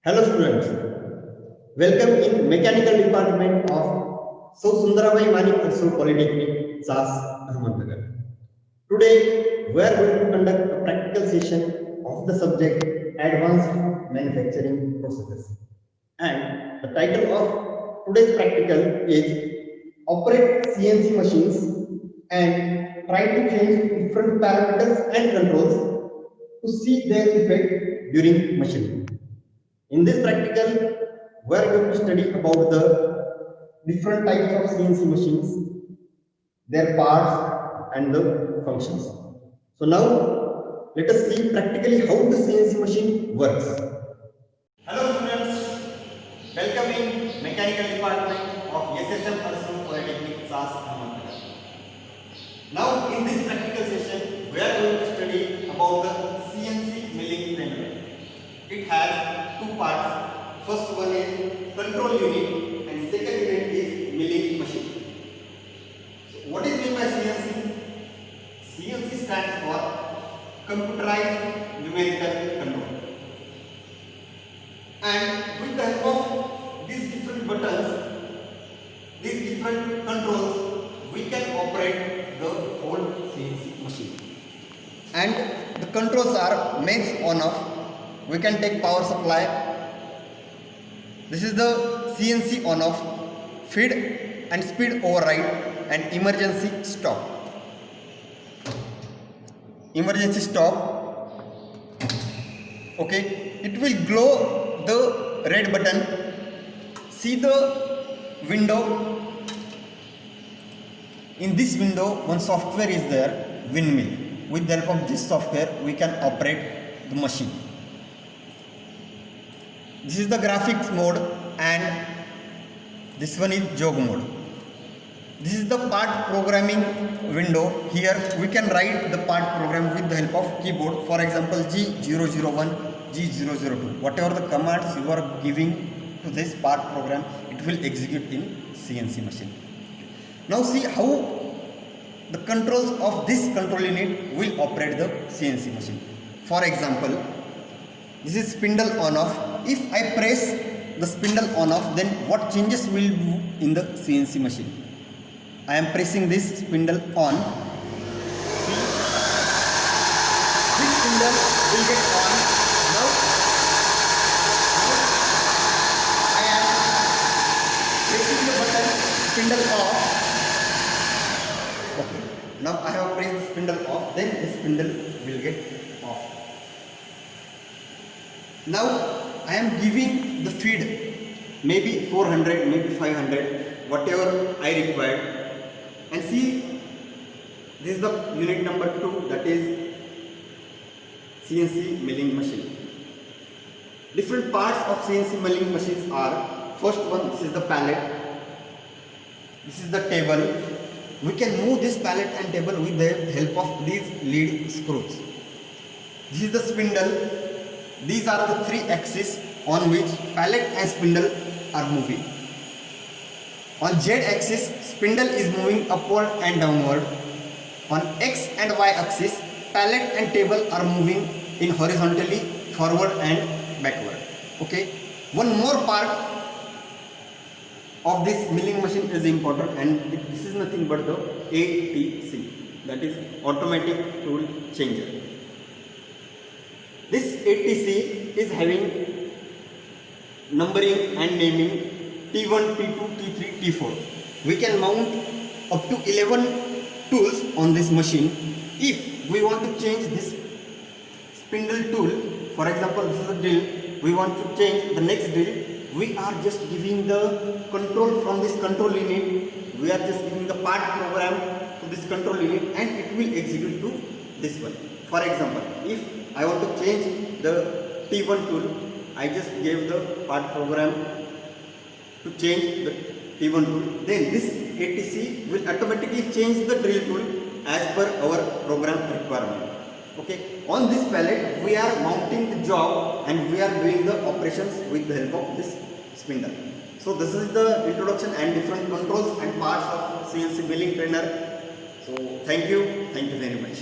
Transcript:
Hello students, welcome in mechanical department of Sau Sundarabai Manik Karsur Polytechnic, SAS, Ahmednagar. Today we are going to conduct a practical session of the subject Advanced Manufacturing Processes. And the title of today's practical is Operate CNC Machines and try to change different parameters and controls to see their effect during machining. In this practical, we are going to study about the different types of CNC machines, their parts and the functions. So now let us see practically how the CNC machine works. Hello students, welcome in mechanical department of SSM Arsun Polytechnic SAS Ahmednagar. Now in this practical session, we are going to study about the CNC milling planer. It has two parts. First one is control unit and second unit is milling machine. So what is meant by CNC? CNC stands for computerized numerical control. And with the help of these different buttons, these different controls, we can operate the whole CNC machine. And the controls are mains on off. We can take power supply. This is the CNC on off, feed and speed override and emergency stop. Emergency stop. Okay, it will glow the red button. See the window. In this window, one software is there, windmill. With the help of this software, we can operate the machine. This is the graphics mode and this one is jog mode. This is the part programming window. Here we can write the part program with the help of keyboard. For example, G001, G002. Whatever the commands you are giving to this part program, it will execute in CNC machine. Now see how the controls of this control unit will operate the CNC machine. For example, this is spindle on off. If I press the spindle on off, then what changes will do in the CNC machine? I am pressing this spindle on. See, this spindle will get on. Now I am pressing the button spindle off. Okay. Now I have pressed the spindle off, then the spindle will get off. Now I am giving the feed, maybe 400, maybe 500, whatever I required. And see, this is the unit number 2, that is CNC milling machine. Different parts of CNC milling machines are, first one, this is the pallet, this is the table. We can move this pallet and table with the help of these lead screws. This is the spindle. These are the 3 axes on which pallet and spindle are moving. On Z axis, spindle is moving upward and downward. On X and Y axis, pallet and table are moving in horizontally forward and backward. Okay. One more part of this milling machine is important, and this is nothing but the ATC, that is automatic tool changer. This ATC is having numbering and naming T1, T2, T3, T4. We can mount up to 11 tools on this machine. If we want to change this spindle tool, for example, this is a drill, we want to change the next drill, we are just giving the control from this control unit. We are just giving the part program to this control unit and it will execute to this one. For example, if I want to change the T1 tool, I just gave the part program to change the T1 tool. Then this ATC will automatically change the drill tool as per our program requirement. Okay. On this pallet, we are mounting the job and we are doing the operations with the help of this spindle. So this is the introduction and different controls and parts of CNC milling planer. So thank you very much.